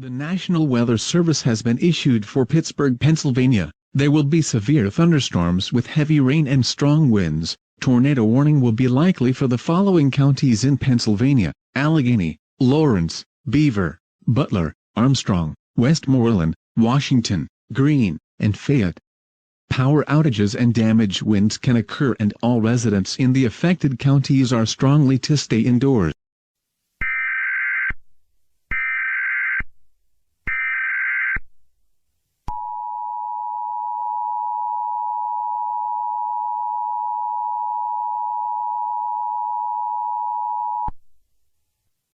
The National Weather Service has been issued for Pittsburgh, Pennsylvania. There will be severe thunderstorms with heavy rain and strong winds. Tornado warning will be likely for the following counties in Pennsylvania: Allegheny, Lawrence, Beaver, Butler, Armstrong, Westmoreland, Washington, Greene, and Fayette. Power outages and damaged winds can occur, and all residents in the affected counties are strongly to stay indoors.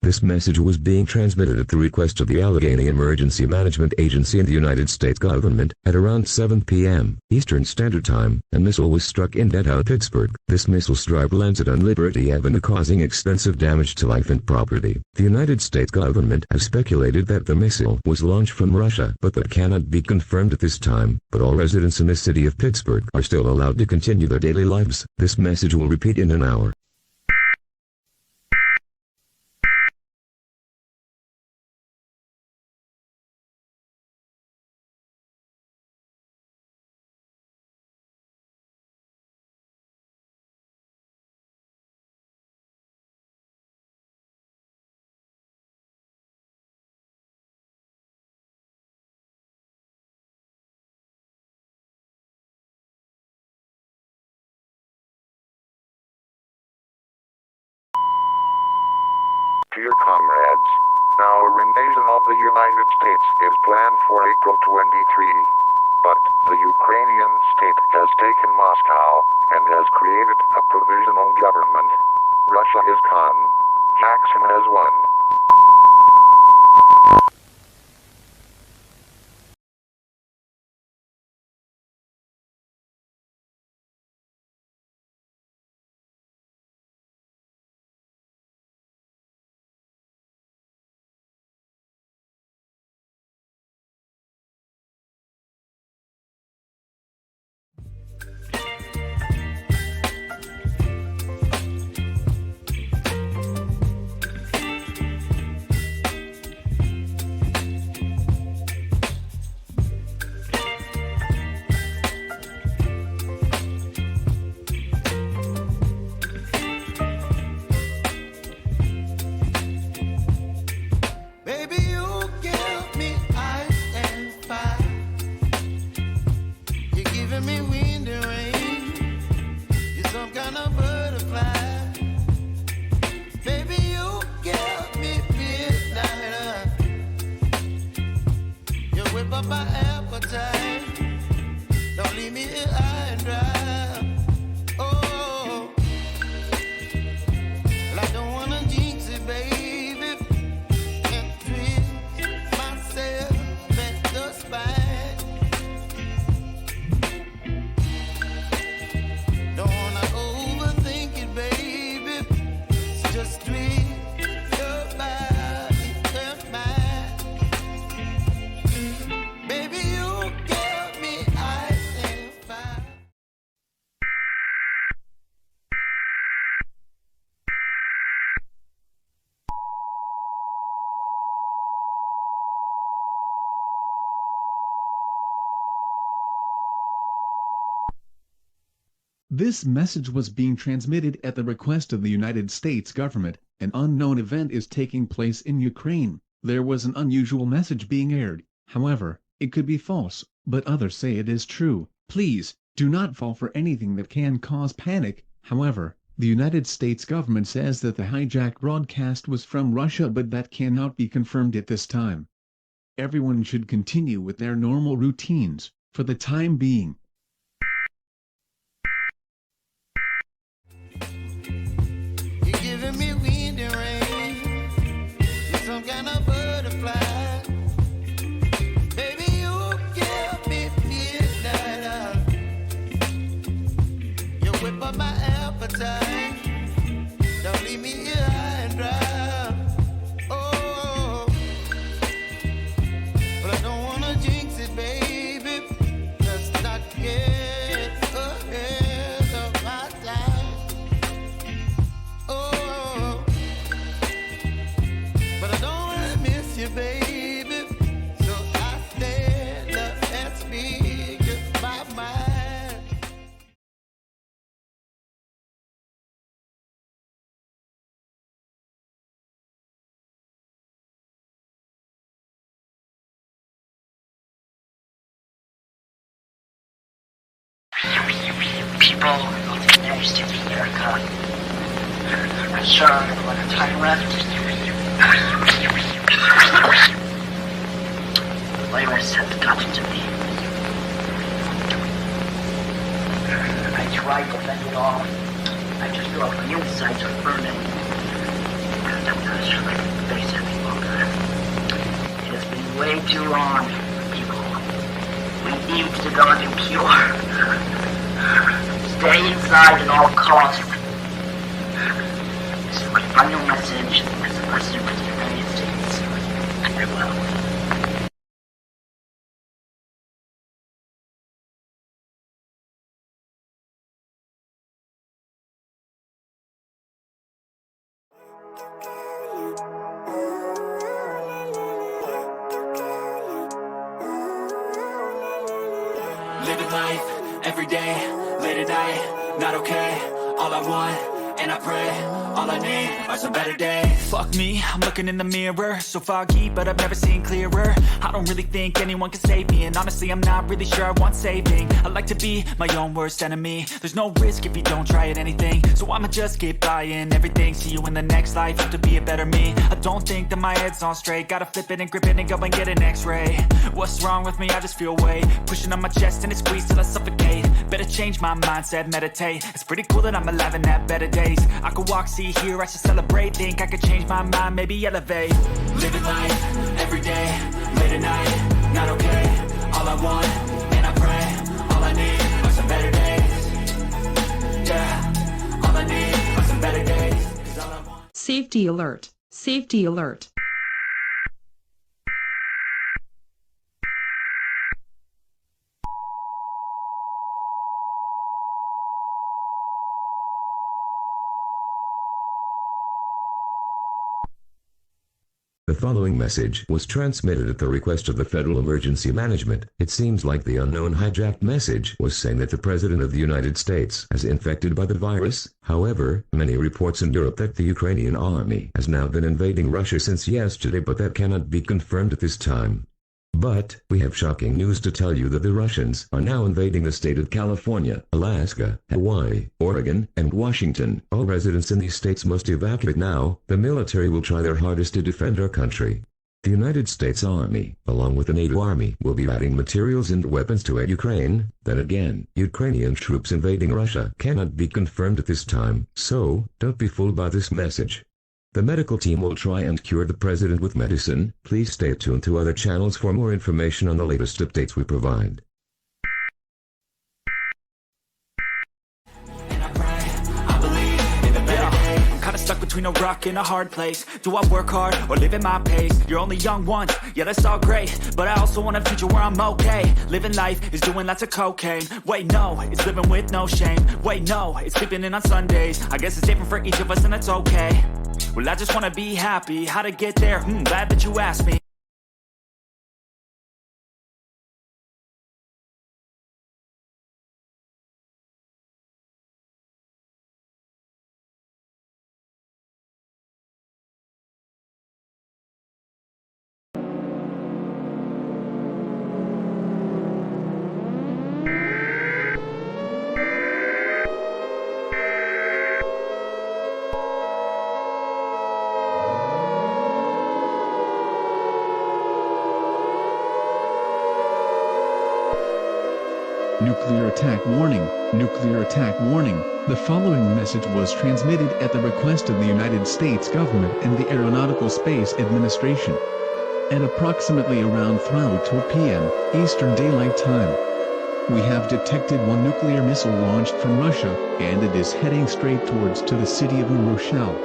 This message was being transmitted at the request of the Allegheny Emergency Management Agency and the United States government at around 7 p.m. Eastern Standard Time. A missile was struck in downtown Pittsburgh. This missile strike landed on Liberty Avenue, causing extensive damage to life and property. The United States government has speculated that the missile was launched from Russia, but that cannot be confirmed at this time. But all residents in the city of Pittsburgh are still allowed to continue their daily lives. This message will repeat in an hour. Dear comrades, our invasion of the United States is planned for April 23, but the Ukrainian state has taken Moscow and has created a provisional government. Russia is gone. Jackson has won. This message was being transmitted at the request of the United States government. An unknown event is taking place in Ukraine. There was an unusual message being aired. However, it could be false, but others say it is true. Please, do not fall for anything that can cause panic. However, the United States government says that the hijacked broadcast was from Russia, but that cannot be confirmed at this time. Everyone should continue with their normal routines, for the time being. Baby, People on the United States of America. I'm sure I have a lot of time left. The virus has gotten to me. I tried to fend it off. I just feel like my insides are burning. And I'm not sure I can face it any longer. It has been way too long, people. We need to develop a cure. Stay inside at all costs. This is my final message as the President of the United States. Farewell. Living life, every day, late at night, not okay. All I want, and I pray, all I need are some better days. Fuck me, I'm looking in the mirror, so foggy, but I've never seen clearer. I don't really think anyone can save me, and honestly I'm not really sure I want saving. I like to be my own worst enemy. There's no risk if you don't try at anything, so I'ma just keep buying everything. See you in the next life, have to be a better me. I don't think that my head's on straight, gotta flip it and grip it and go and get an x-ray. What's wrong with me? I just feel weight pushing on my chest and it squeezes till I suffocate. Better change my mindset, meditate. It's pretty cool that I'm alive and have better days. I could walk, see, hear, I should celebrate. Think I could change my mind, maybe elevate. Living life, every day, late at night, not okay. All I want, and I pray, all I need are some better days. Yeah, all I need are some better days. 'Cause all I want. Safety alert. Safety alert. The following message was transmitted at the request of the Federal Emergency Management. It seems like the unknown hijacked message was saying that the President of the United States is infected by the virus. However, many reports in Europe that the Ukrainian army has now been invading Russia since yesterday, but that cannot be confirmed at this time. But, we have shocking news to tell you that the Russians are now invading the state of California, Alaska, Hawaii, Oregon, and Washington. All residents in these states must evacuate now. The military will try their hardest to defend our country. The United States Army, along with the NATO Army, will be adding materials and weapons to aid Ukraine. Then again, Ukrainian troops invading Russia cannot be confirmed at this time, so don't be fooled by this message. The medical team will try and cure the president with medicine. Please stay tuned to other channels for more information on the latest updates we provide. Stuck between a rock and a hard place. Do I work hard or live at my pace? You're only young once, yeah that's all great, but I also want a future where I'm okay. Living life is doing lots of cocaine. Wait no, it's living with no shame. Wait no, it's sleeping in on Sundays. I guess it's different for each of us and that's okay. Well I just wanna be happy. How to get there? Glad that you asked me. Nuclear attack warning, nuclear attack warning. The following message was transmitted at the request of the United States government and the Aeronautical Space Administration. At approximately around 12 p.m. Eastern Daylight Time, we have detected one nuclear missile launched from Russia, and it is heading straight towards to the city of New Rochelle.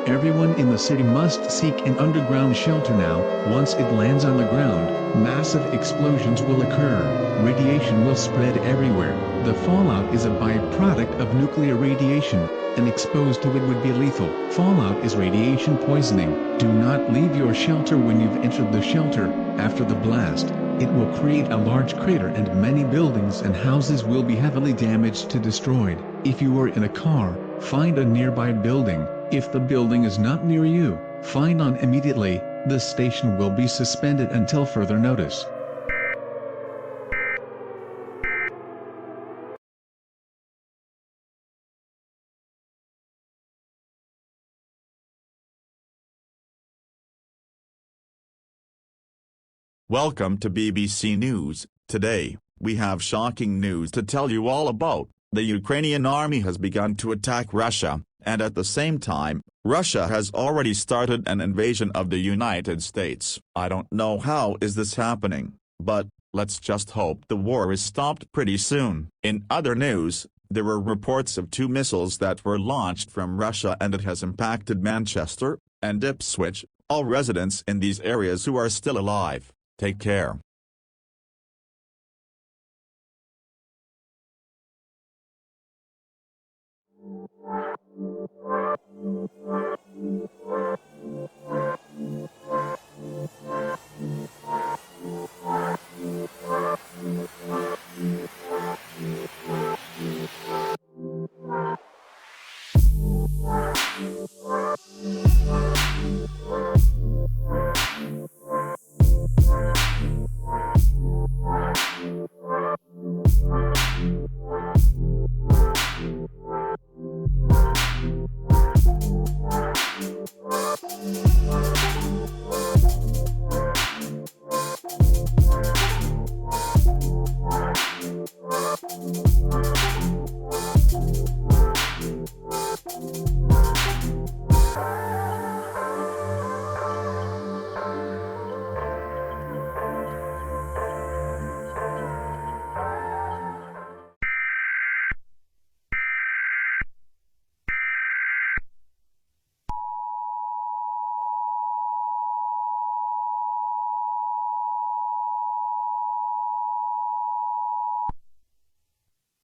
Everyone in the city must seek an underground shelter now. Once it lands on the ground, massive explosions will occur. Radiation will spread everywhere. The fallout is a byproduct of nuclear radiation, and exposed to it would be lethal. Fallout is radiation poisoning. Do not leave your shelter when you've entered the shelter. After the blast, it will create a large crater and many buildings and houses will be heavily damaged to destroyed. If you are in a car, find a nearby building. If the building is not near you, find on immediately. The station will be suspended until further notice. Welcome to BBC News. Today, we have shocking news to tell you all about. The Ukrainian army has begun to attack Russia, and at the same time, Russia has already started an invasion of the United States. I don't know how is this happening, but let's just hope the war is stopped pretty soon. In other news, there were reports of 2 missiles that were launched from Russia and it has impacted Manchester and Ipswich, all residents in these areas who are still alive. Take care.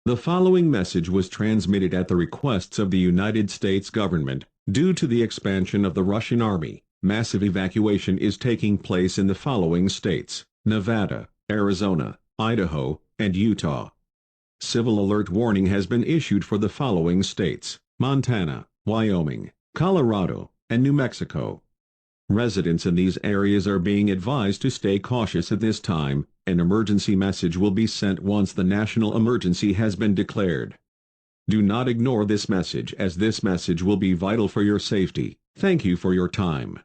The following message was transmitted at the requests of the United States government. Due to the expansion of the Russian army, massive evacuation is taking place in the following states: Nevada, Arizona, Idaho, and Utah. Civil alert warning has been issued for the following states: Montana, Wyoming, Colorado, and New Mexico. Residents in these areas are being advised to stay cautious at this time. An emergency message will be sent once the national emergency has been declared. Do not ignore this message, as this message will be vital for your safety. Thank you for your time.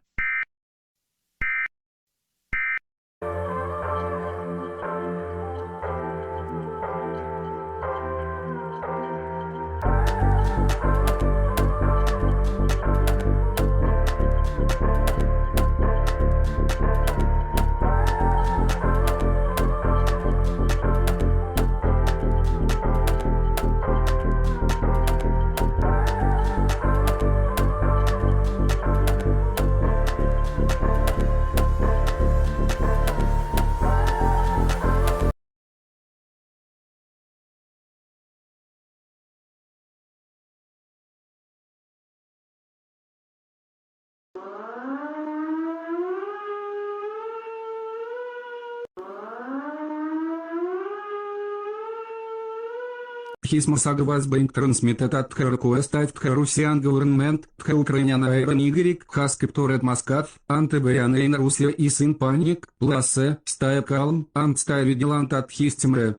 His message was being transmitted at her request at the Russian government. The Ukrainian Reich has captured Moscow, and everyone in Russia is in panic. Please stay calm and stay vigilant at his timbre.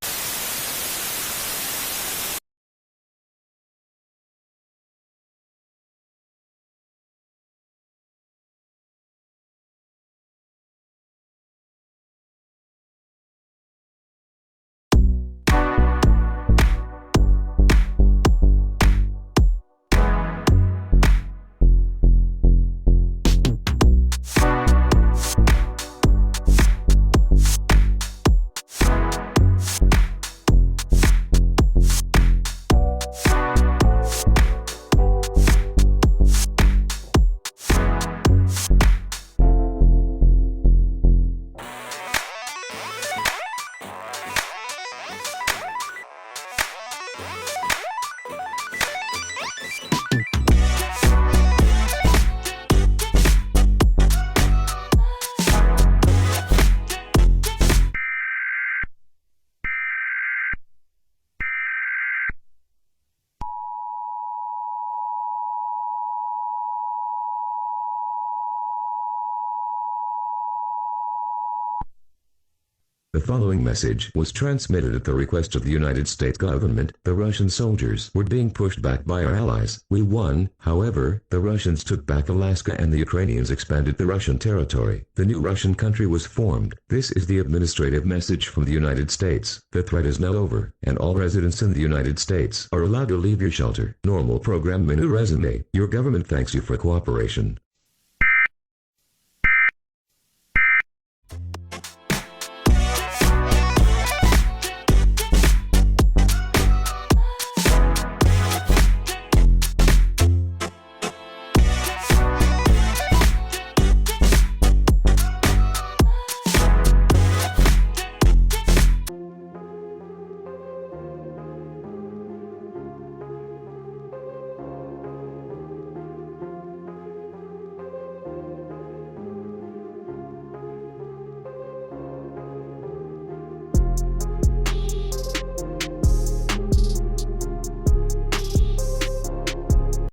The following message was transmitted at the request of the United States government. The Russian soldiers were being pushed back by our allies. We won, however, the Russians took back Alaska and the Ukrainians expanded the Russian territory. The new Russian country was formed. This is the administrative message from the United States. The threat is now over, and all residents in the United States are allowed to leave your shelter. Normal program menu resume. Your government thanks you for cooperation.